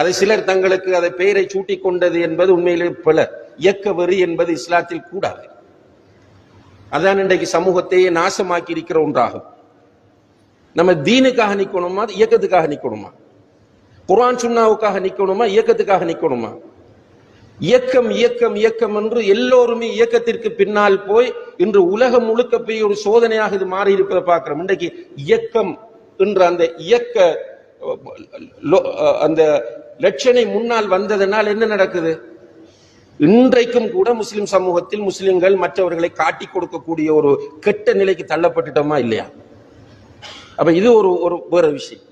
அதை சிலர் தங்களுக்கு அதை பெயரை சூட்டி கொண்டது என்பது உண்மையிலே பல இயக்க வெறி என்பது இஸ்லாத்தில் கூடாது. அதான் இன்றைக்கு சமூகத்தையே நாசமாக்கி இருக்கிற ஒன்றாகும். நம்ம தீனுக்காக நிக்கணுமா, இயக்கத்துக்காக நிக்கணுமா? குர்ஆன் சுன்னாவுக்காக நிக்கணுமா, இயக்கத்துக்காக நிக்கணுமா? இயக்கம் இயக்கம் இயக்கம் என்று எல்லோருமே இயக்கத்திற்கு பின்னால் போய் இன்று உலகம் முழுக்க போய் ஒரு சோதனையாக இது மாறி இருப்பதை பார்க்கிறோம். இன்றைக்கு இயக்கம் என்ற அந்த இயக்க அந்த லட்சணை முன்னால் வந்ததனால் என்ன நடக்குது? இன்றைக்கும் கூட முஸ்லிம் சமூகத்தில் முஸ்லிம்கள் மற்றவர்களை காட்டி கொடுக்கக்கூடிய ஒரு கெட்ட நிலைக்கு தள்ளப்பட்டுட்டோமா இல்லையா? அப்ப இது ஒரு வேற விஷயம்.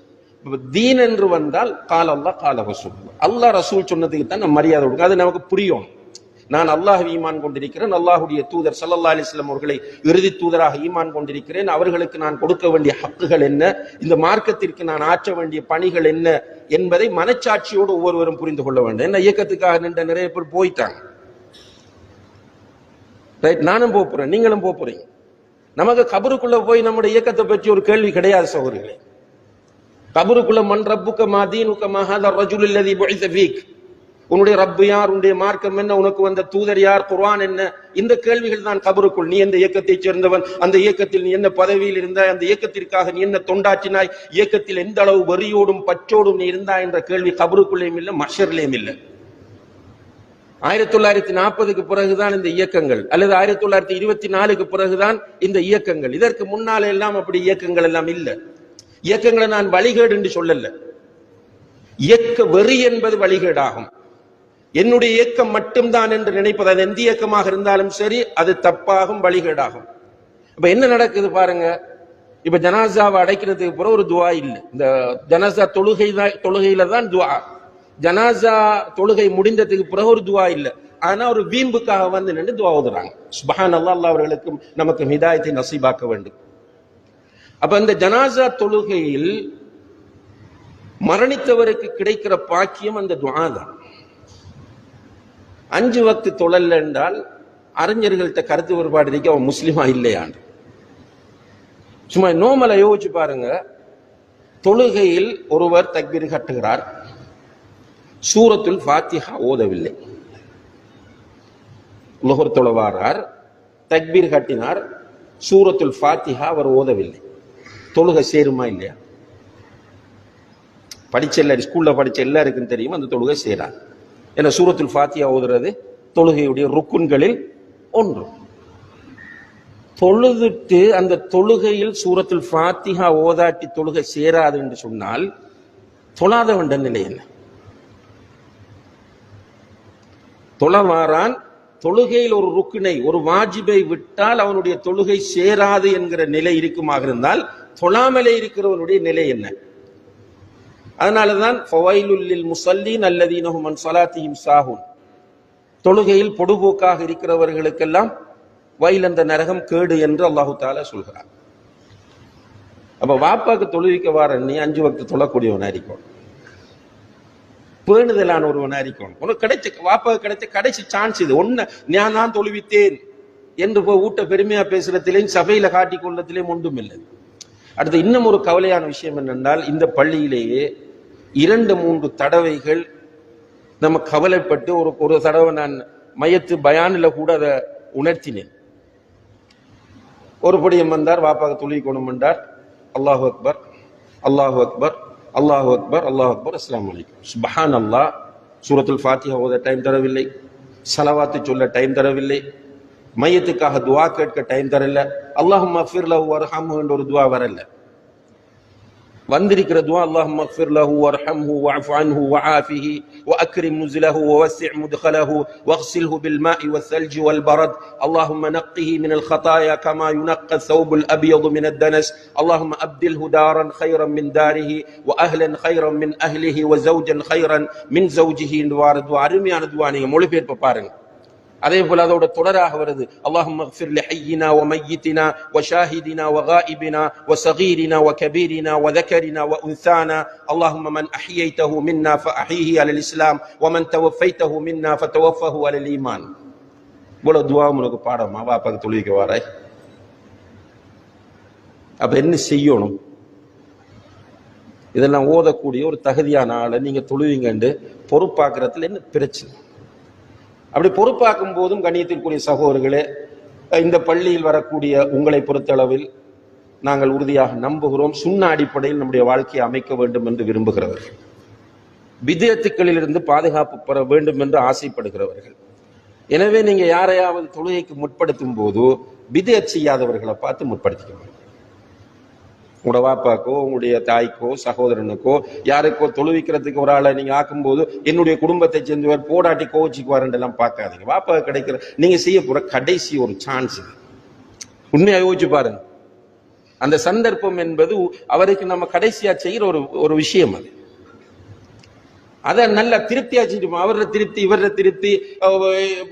தீன் என்று வந்தால் கால அல்லாஹ் கால ரசூல், அல்லாஹ் ரசூல் சொன்னதுக்கு தான் நம்ம மரியாதை கொடுக்க. அது நமக்கு புரியும். நான் அல்லாஹ் ஈமான் கொண்டிருக்கிறேன், அல்லாஹுடைய தூதர் ஸல்லல்லாஹு அலைஹி வஸல்லம் அவர்களை இறுதி தூதராக ஈமான் கொண்டிருக்கிறேன், அவர்களுக்கு நான் கொடுக்க வேண்டிய ஹக்குகள் என்ன, இந்த மார்க்கத்திற்கு நான் ஆற்ற வேண்டிய பணிகள் என்ன என்பதை மனச்சாட்சியோடு ஒவ்வொருவரும் புரிந்து கொள்ள வேண்டும். என்ன இயக்கத்துக்காக நின்ற நிறைய பேர் போயிட்டாங்க. ரைட், நானும் போறேன், நீங்களும் போறீங்க. நமக்கு கபருக்குள்ள போய் நம்முடைய இயக்கத்தை பற்றி ஒரு கேள்வி கிடையாது சகோதரர்களே. கபருக்குள்ள மன் ரப்புக்க மா தீனுக்க மா ஹாதர் ரஜுல் அல்லதி புஇஸ ஃபீக், உன்னுடைய ரப்பு யார், உன்னுடைய மார்க்கம் என்ன, உனக்கு வந்த தூதர் யார், குர்ஆன் என்ன, இந்த கேள்விகள் தான் கபருக்குள். நீ எந்த இயக்கத்தைச் சேர்ந்தவன், அந்த இயக்கத்தில் நீ என்ன பதவியில் இருந்தாய், அந்த இயக்கத்திற்காக நீ என்ன தொண்டாற்றினாய், இயக்கத்தில் எந்த அளவு வெறியோடும் பற்றோடும் நீ இருந்தாய் என்ற கேள்வி கபருக்குள்ளேயும் இல்லை, மஹ்ஷர்லயும் இல்லை. 1940க்கு பிறகுதான் இந்த இயக்கங்கள், அல்லது 1924க்கு பிறகுதான் இந்த இயக்கங்கள். இதற்கு முன்னால எல்லாம் அப்படி இயக்கங்கள் எல்லாம் இல்லை. இயக்கங்களை நான் வழிகேடு என்று சொல்லல. இயக்க வெறி என்பது வழிகேடாகும். என்னுடைய இயக்கம் மட்டும்தான் என்று நினைப்பது, அது எந்த இயக்கமாக இருந்தாலும் சரி, அது தப்பாகும், வழிகேடாகும். இப்ப என்ன நடக்குது பாருங்க. இப்ப ஜனாசாவை அடைக்கிறதுக்கு பிறகு ஒரு துவா இல்லை. இந்த ஜனாசா தொழுகையில தான் துவா. ஜனாசா தொழுகை முடிந்ததுக்கு பிறகு ஒரு துவா இல்லை. ஆனா ஒரு வீம்புக்காக நின்று துவா ஓதுறாங்க. சுப்ஹானல்லாஹ், அல்லாஹ் அவர்களுக்கும் நமக்கு ஹிதாயத்தை நசீபாக்க வேண்டும். அப்ப இந்த ஜனாசா தொழுகையில் மரணித்தவருக்கு கிடைக்கிற பாக்கியம் அந்த துஆ தான். 5 வக்து தொழல் என்றால் அறிஞர்கள்ட்ட கருத்து வேறுபாடு இருக்கு, அவன் முஸ்லிமா இல்லையான்னு. சும்மா நோமலை யோசிச்சு பாருங்க. தொழுகையில் ஒருவர் தக்பீர் கட்டுகிறார், சூரத்துல் ஃபாத்திஹா ஓதவில்லை. லுஹர் தொழுவாரார், தக்பீர் கட்டினார், சூரத்துல் ஃபாத்திஹா அவர் ஓதவில்லை. தொழுகை சேருமா இல்லையா? படிச்ச எல்லாரும், ஸ்கூல்ல படிச்ச எல்லாருக்கும் தெரியும் அந்த தொழுகை சேராது. ஏன்னா சூரத்துல் ஃபாத்திஹா ஓதுறது தொழுகையுடைய ருக்குன்களில் ஒன்று. தொழுதுட்டு அந்த தொழுகையில் சூரத்துல் ஃபாத்திஹா ஓதாட்டி தொழுகை சேராது என்று சொன்னால் தொழாத வேண்ட நிலை என்ன? தொழவாரான் தொழுகையில் ஒரு ருக்கினை, ஒரு வாஜிபை விட்டால் அவனுடைய தொழுகை சேராது என்கிற நிலை இருக்குமாக இருந்தால் தொழாமலே இருக்கிறவனுடைய நிலை என்ன? அதனாலதான் ஃபவைலுல் லில் முஸல்லீன் அல்லதீன ஹும் அன் ஸலாத்திஹிம் சாஹூன், தொழுகையில் பொடுபோக்காக இருக்கிறவர்களுக்கெல்லாம் வயல், அந்த நரகம் கேடு என்று அல்லாஹு தஆலா சொல்கிறார். அப்ப வாப்பாக்கு தொழுவிக்க வார நீ 5 வக்து தொழக்கூடியவனா இருக்கணும், பேணுதலான ஒருவனா இருக்கணும். உனக்கு கிடைச்ச வாப்பாக்கு கிடைச்ச கடைசி சான்ஸ் இது. ஒன்னு நான் தான் தொழுவித்தேன் என்று போய் ஊட்ட பெருமையா பேசுறதிலேயும் சபையில காட்டி கொள்ளத்திலேயும் ஒன்றும் இல்லை. அடுத்து இன்னும் ஒரு கவலையான விஷயம் என்னென்றால், இந்த பள்ளியிலேயே 2-3 தடவைகள் நம்ம கவலைப்பட்டு, ஒரு தடவை நான் மையத்து பயானில கூட அதை உணர்த்தினேன். ஒரு படியம் வந்தார், வாப்பாக தொழுவிக்கணும் என்றார். அல்லாஹு அக்பர், அல்லாஹு அக்பர், அல்லாஹு அக்பர், அல்லாஹு அக்பர், அஸ்ஸலாமு அலைக்கும், சுப்ஹானல்லாஹ். சூரத்துல் ஃபாத்திஹா ஓத டைம் தரவில்லை, ஸலவாத்து சொல்ல டைம் தரவில்லை, மையத்துக்காக துவா கேட்க டைம் தரல, அல்லாஹும்ம ஃபிர் லஹு வர்ஹம்ஹு என்ற ஒரு துவா வரல. வந்திருக்கிற துவா அல்லாஹும்ம ஃபிர் லஹு வர்ஹம்ஹு வஅஃபு அன்ஹு வஆஃபிஹி வஅக்ரிம் நுஸலஹு வவஸ்ஸி' முத்கலஹு வக்ஸில்ஹு பில் மாஇ வஸ்ஸல்ஜி வல் பரத் அல்லாஹும்ம நக்கிஹி மினல் ഖതാயா கமா யுனக்க ஸௌபுல் அப்யது மினத் தனஸ் அல்லாஹும்ம அப்தில்ஹு தாரன் ഖைரன் மின் தாரிஹி வ அஹ்லன் ഖைரன் மின் அஹ்லிஹி வ ஸௌஜன் ഖைரன் மின் ஸௌஜிஹி. இந்த துவா அருமையான துவா. நீங்க மொழிபெயர்ப்பு பாருங்க. அதே போல அதோட தொடராக வருது அல்லாஹும்ம இக்ஃபிர் லிஹய்யினா வ மய்யித்தினா வ ஷாஹிதினா வ காயிபினா வ ஸகீரினா வ கபீரினா வ ذكرنا وانثانا اللهم من احييته منا فاحيه على الاسلام ومن توفيته منا فتوفه على الايمان. இவ்வளவு துஆ உனக்கு பாடமா வாப்பாக்கு தொழுவிக்க வாராய். அப்ப என்ன செய்யணும்? இதெல்லாம் ஓதக்கூடிய ஒரு தகுதியான ஆளை நீங்க தொழுவீங்கன்னு பொறுப்பாக்குறதுல என்ன பிரச்சனை? அப்படி பொறுப்பாக்கும் போதும் கண்ணியத்திற்குரிய சகோதரர்களே, இந்த பள்ளியில் வரக்கூடிய உங்களை பொறுத்தளவில் நாங்கள் உறுதியாக நம்புகிறோம், சுன்னா அடிப்படையில் நம்முடைய வாழ்க்கையை அமைக்க வேண்டும் என்று விரும்புகிறவர்கள், பித்அத்துக்களில் இருந்து பாதுகாப்பு பெற வேண்டும் என்று ஆசைப்படுகிறவர்கள். எனவே நீங்க யாரையாவது தொழுகைக்கு முற்படுத்தும் போது பித்அத் செய்யாதவர்களை பார்த்து முற்படுத்திக்கணும். உங்களோட வாப்பாக்கோ உங்களுடைய தாய்க்கோ சகோதரனுக்கோ யாருக்கோ தொழுவிக்கிறதுக்கு ஒரு ஆளை நீங்க ஆக்கும்போது என்னுடைய குடும்பத்தை சேர்ந்தவர் போடாட்டி கோவிச்சுக்குவாருன்றெல்லாம் பார்க்காதீங்க. வாப்பா கிடைக்கிற நீங்க செய்ய போற கடைசி ஒரு சான்ஸ். உண்மையா யோசிச்சு பாருங்க. அந்த சந்தர்ப்பம் என்பது அவருக்கு நம்ம கடைசியா செய்யற ஒரு விஷயம். அது அதை நல்லா திருப்தியா செஞ்சுமா. அவர திருப்தி இவர திருப்தி,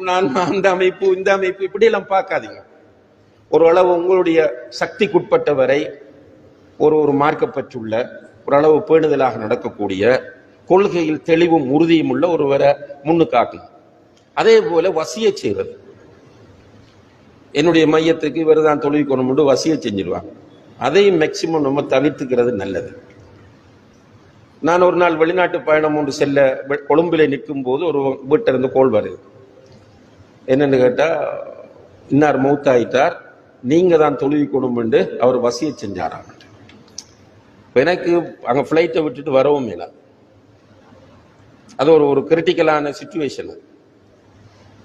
நான் அந்த அமைப்பு இந்த அமைப்பு இப்படி எல்லாம் பார்க்காதீங்க. ஒரு அளவு உங்களுடைய சக்திக்குட்பட்ட வரை ஒரு மார்க்கப்பற்றுள்ள ஓரளவு பேணுதலாக நடக்கக்கூடிய கொள்கையில் தெளிவும் உறுதியும் உள்ள ஒருவரை முன்னுக்காக்கணும். அதே போல வசிய செய்வது, என்னுடைய மையத்துக்கு இவர் தான் தொழுவிக்கணும் வசிய செஞ்சிருவாங்க. அதையும் மேக்சிமம் நம்ம தவிர்த்துக்கிறது நல்லது. நான் ஒரு நாள் வெளிநாட்டு பயணம் ஒன்று செல்ல கொழும்பிலே நிற்கும் போது ஒரு வீட்டிலிருந்து கோல் வருது. என்னன்னு கேட்டா, இன்னார் மௌத்தாயிட்டார், நீங்க தான் தொழுவிக்கணும் என்று அவர் வசிய செஞ்சாராம். எனக்கு அங்க பிளைட்டை விட்டுட்டு வரவும் இல்லை. அது ஒரு கிரிட்டிக்கலான சிச்சுவேஷன்.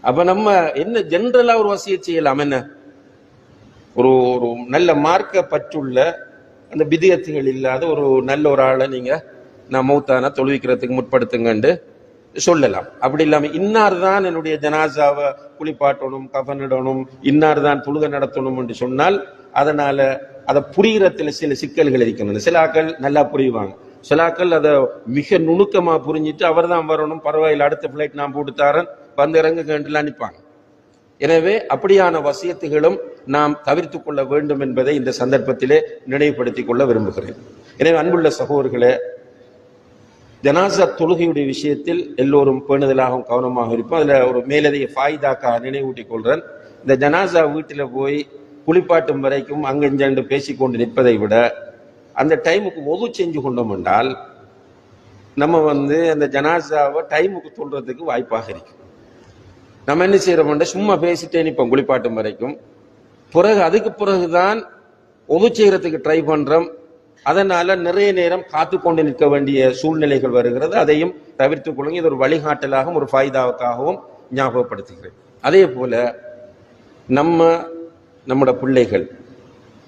அப்ப நம்ம என்ன ஜெனரலா ஒரு வசிய செய்யலாம். என்ன ஒரு நல்ல மார்க்க பற்றுள்ள அந்த பிதியத்துகள் இல்லாத ஒரு நல்ல ஒரு ஆளை நீங்க நான் மௌத்தானா தொழுவிக்கிறதுக்கு முற்படுத்துங்கன்னு சொல்லலாம். அப்படி இல்லாம இன்னார் தான் என்னுடைய ஜனாசாவை குளிப்பாட்டணும், கஃனிடணும், இன்னார் தான் தொழுகை நடத்தணும் என்று சொன்னால் அதனால அதை புரிகிறதுல சில சிக்கல்கள் இருக்கணும். சில ஆக்கள் நல்லா புரியுவாங்க, சில ஆக்கள் அதை மிக நுணுக்கமா புரிஞ்சிட்டு அவர் தான் வரணும், பரவாயில்ல அடுத்த பிளைட் நான் போட்டு தரேன் வந்து இறங்குகண்டுலாம் அனுப்பாங்க. எனவே அப்படியான வசியத்துகளும் நாம் தவிர்த்து கொள்ள வேண்டும் என்பதை இந்த சந்தர்ப்பத்திலே நினைவுபடுத்திக் கொள்ள விரும்புகிறேன். எனவே அன்புள்ள சகோதரர்களே, ஜனாசா தொழுகையுடைய விஷயத்தில் எல்லோரும் பேணுதலாகவும் கவனமாக இருப்போம். அதுல ஒரு மேலதிக ஃபாயிதாக்காக நினைவூட்டிக் கொள்றேன். இந்த ஜனாசா வீட்டில போய் குளிப்பாட்டும் வரைக்கும் அங்கெஞ்சு பேசிக்கொண்டு நிற்பதை விட அந்த டைமுக்கு ஒது செஞ்சு கொண்டோம் என்றால் நம்ம அந்த ஜனாசாவை டைமுக்கு சொல்றதுக்கு வாய்ப்பாக இருக்கு. நம்ம என்ன செய்யறோம்னா சும்மா பேசிட்டே நிற்போம் குளிப்பாட்டும் வரைக்கும். அதுக்கு பிறகுதான் ஒது செய்யறதுக்கு ட்ரை பண்றோம். அதனால நிறைய நேரம் காத்து கொண்டு நிற்க வேண்டிய சூழ்நிலைகள் வருகிறது. அதையும் தவிர்த்துக் கொள்ளுங்க. இது ஒரு வழிகாட்டலாகவும் ஒரு ஃபாய்தாவுக்காகவும் ஞாபகப்படுத்துகிறேன். அதே போல நம்முடைய பிள்ளைகள்,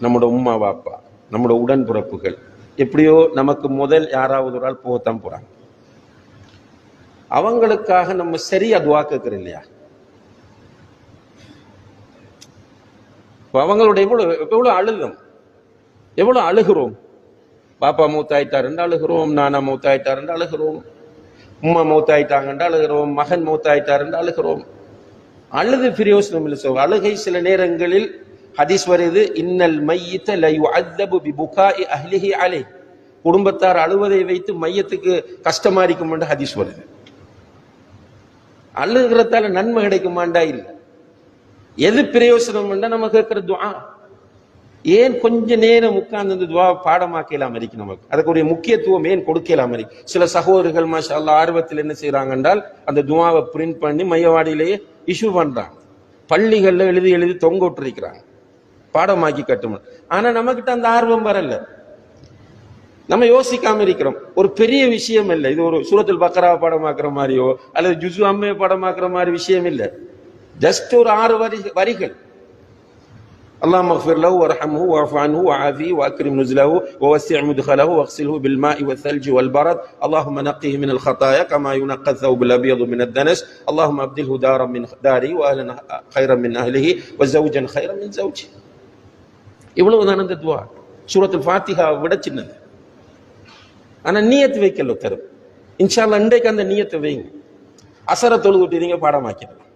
நம்முடைய உம்மா பாப்பா, நம்முடைய உடன்பிறப்புகள் எப்படியோ நமக்கு முதல் யாராவது ஒரு ஆள் போகத்தான் போறாங்க. அவங்களுக்காக நம்ம சரியா துவா கேட்கிறோம் இல்லையா? அவங்களுடைய எவ்வளவு அழுதம், எவ்வளவு அழுகிறோம். பாப்பா மூத்தாயிட்டார் என்று அழுகிறோம், நானா மூத்தாயிட்டார் என்று அழுகிறோம், உம்மா மூத்தாயிட்டாங்க என்று அழுகிறோம், மகன் மூத்தாயிட்டார் என்று அழுகிறோம். அழுது பிரயோசனம் இல்லை. அழுகை சில நேரங்களில் ஹதீஸ் வருது, இன்னல் மையித லா யுஅذபு பிபுகாஇ அஹ்லிஹி அலைஹி, குடும்பத்தார் அழுவதை வைத்து மையத்துக்கு கஷ்டமா இருக்கும் என்று ஹதீஸ் வருது. அழுகிறதால நன்மை கிடைக்குமாண்டா இல்லை. எது பிரயோசனம் நம்ம கேட்கிற துஆ. ஏன் கொஞ்ச நேரம் உட்கார்ந்து அந்த துவா பாடமாக்கலாம் இருக்கு. நமக்கு அதுக்குரிய முக்கியத்துவம் ஏன் கொடுக்கலாம் இருக்கு. சில சகோதரர்கள் மாஷா அல்லாஹ் ஆர்வத்தில் என்ன செய்யறாங்க என்றால் அந்த துவாவை பிரிண்ட் பண்ணி மையவாடியிலேயே இஷ்யூ பண்றாங்க. பள்ளிகள்ல எழுதி எழுதி தொங்க விட்டுருக்கிறாங்க, பாடமாக்கி கட்டும். ஆனா நம்மகிட்ட அந்த ஆர்வம் வரல. நம்ம யோசிக்காம இருக்கிறோம். ஒரு பெரிய விஷயம் இல்லை இது. ஒரு சூரத்துல் பக்ரா பாடமாக்குற மாதிரியோ அல்லது ஜுஸு அம்மையை பாடமாக்குற மாதிரி விஷயம் இல்லை. ஜஸ்ட் ஒரு 6 வரிகள். اللهم اغفر له وارحمه واعف عنه وعافيه واكرم نزله ووسع مدخله واغسله بالماء والثلج والبرد اللهم نقه من الخطايا كما ينقى الثوب الابيض من الدنس اللهم ابدله دارا من داري واهلا خيرا من اهله وزوجا خيرا من زوجه. இவ்வளவுதான் அந்த துஆ. சூரத்துல் ஃபாத்திஹா விட சின்னது. ஆனா நியத் வைக்கல தரும். இன்ஷா அல்லாஹ் இன்றைக்கு அந்த நியத்தை வைங்க. அசர தொழுதுட்டீங்க பாடமாக்கிடலாம்.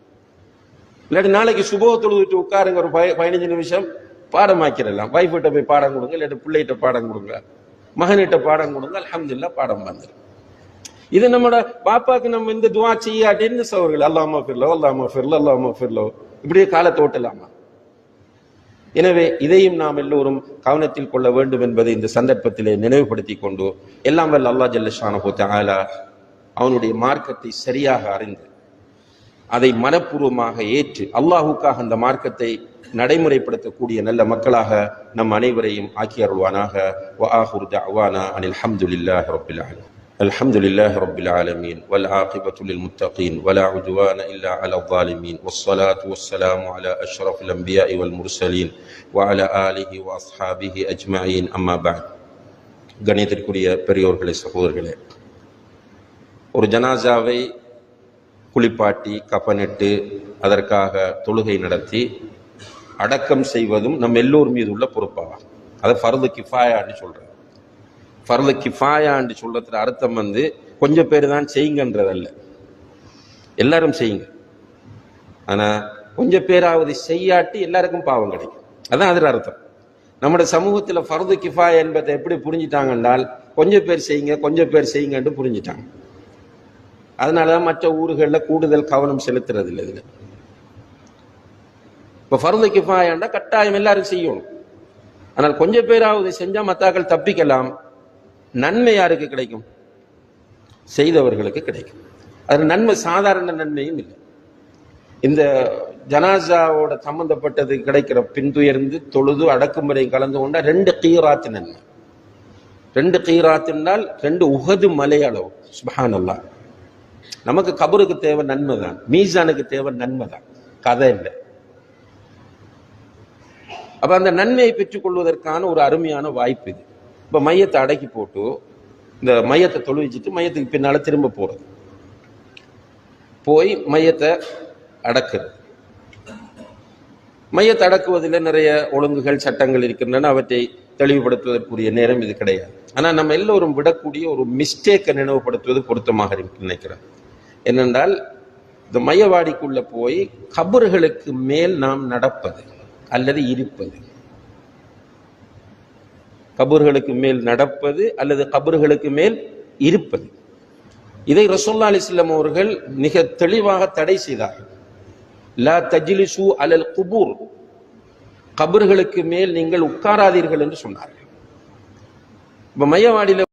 இல்லாட்டி நாளைக்கு சுபோக தொழுதுட்டு உட்காருங்க ஒரு 15 நிமிஷம் பாடமாக்கிடலாம். வைஃப்கிட்ட போய் பாடம் கொடுங்க, இல்லாட்டி பிள்ளைகிட்ட பாடம் கொடுங்க, மகனிட்ட பாடம் கொடுங்க, அல்ஹம்துலில்லாஹ் பாடம் வந்துடும். இது நம்மளோட பாப்பாக்கு நம்ம இந்த துவா செய்யாட்டின்னு சவர்கள் அல்லாஹ்மா ஃபிர்லோ அல்லாஹ்மா ஃபிர்லோ அல்லாஹ்மா ஃபிர்லோ இப்படியே காலத்தை ஓட்டலாமா? எனவே இதையும் நாம் எல்லோரும் கவனத்தில் கொள்ள வேண்டும் என்பதை இந்த சந்தர்ப்பத்திலே நினைவுபடுத்தி கொண்டு, எல்லாம் வல்ல அல்லாஹ் ஜல்ல ஷானஹு தஆலா அவனுடைய மார்க்கத்தை சரியாக அறிந்து அதை மனப்பூர்வமாக ஏற்று அல்லாஹுக்காக அந்த மார்க்கத்தை நடைமுறைப்படுத்தக்கூடிய நல்ல மக்களாக நம் அனைவரையும் ஆக்கி அருள்வானாக. வ ஆகிரு தஅவானா அனில் ஹம்துலில்லாஹி ரப்பில் ஆலமீன். அல்ஹம்துலில்லாஹி ரப்பில் ஆலமீன் வல் ஆகிபத்து லில் முத்தகீன் வலா உத்வான இல்லா அலல் ஸாலிமீன் வஸ்ஸலாத்து வஸ்ஸலாமு அலா அஷ்ரஃபில் அன்பியாஇ வல் முர்சலீன் வ அலா ஆலிஹி வ அஸ்ஹாபிஹி அஜ்மஈன். அம்மா பஅத். கணியத்திற்குரிய பெரியோர்களே, சகோதரர்களே, ஒரு ஜனாசாவை குளிப்பாட்டி கஃனிட்டு அதற்காக தொழுகை நடத்தி அடக்கம் செய்வதும் நம் எல்லோர் மீது உள்ள பொறுப்பாகும். அதை ஃபர்து கிஃபாயான்னு சொல்றேன். ஃபர்து கிஃபாயான்னு சொல்றதுல அர்த்தம் கொஞ்சம் பேர் தான் செய்யுங்கன்றதல்ல, எல்லாரும் செய்யுங்க. ஆனா கொஞ்சம் பேராவது செய்யாட்டி எல்லாருக்கும் பாவம் கிடைக்கும், அதான் அதில் அர்த்தம். நம்முடைய சமூகத்தில் ஃபர்து கிஃபாயா என்பதை எப்படி புரிஞ்சிட்டாங்க என்றால், கொஞ்சம் பேர் செய்யுங்க கொஞ்சம் பேர் செய்யுங்கன்னு புரிஞ்சிட்டாங்க. அதனாலதான் மற்ற ஊர்களில் கூடுதல் கவனம் செலுத்துறது இல்லை. இதுல இப்ப ஃபர்து கிஃபாயாண்டா கட்டாயம் எல்லாரும் செய்யணும். ஆனால் கொஞ்சம் பேராவது செஞ்சா மத்தாக்கள் தப்பிக்கலாம். நன்மை யாருக்கு கிடைக்கும்? செய்தவர்களுக்கு கிடைக்கும். அது நன்மை சாதாரண நன்மையும் இல்லை. இந்த ஜனாசாவோட சம்பந்தப்பட்டது கிடைக்கிற பின்துயர்ந்து தொழுது அடக்குமுறை கலந்து கொண்டா 2 கீராத்து நன்மை. 2 கீராத்துனால் 2 உஹது மலை அளவு. சுப்ஹானல்லாஹ். நமக்கு கபருக்கு தேவை நன்மை தான், மீசானுக்கு தேவை நன்மை தான், கதை இல்லை. அப்ப அந்த நன்மையை பெற்றுக் கொள்வதற்கான ஒரு அருமையான வாய்ப்பு இது. இப்ப மையத்தை அடக்கி போட்டு இந்த மையத்தை தொழுவிச்சுட்டு மையத்துக்கு பின்னால திரும்ப போறது, போய் மையத்தை அடக்குறது. மையத்தை அடக்குவதில் நிறைய ஒழுங்குகள் சட்டங்கள் இருக்கின்றன, அவற்றை தெளிவுபடுத்துவதற்குரிய நேரம் இது கிடையாது. ஆனா நம்ம எல்லோரும் விடக்கூடிய ஒரு மிஸ்டேக்கை நினைவுபடுத்துவது பொருத்தமாக நினைக்கிறேன். என்னென்றால், இந்த மையவாடிக்குள்ள போய் கபர்களுக்கு மேல் நாம் நடப்பது அல்லது இருப்பது, கபர்களுக்கு மேல் நடப்பது அல்லது கபர்களுக்கு மேல் இருப்பது, இதை ரசூலுல்லாஹி அலைஹி வஸல்லம் அவர்கள் மிக தெளிவாக தடை செய்தார்கள். லா தஜ்லிசு அலல் குபூர், கபர்களுக்கு மேல் நீங்கள் உட்காராதீர்கள் என்று சொன்னார்கள். இப்ப மையவாடியில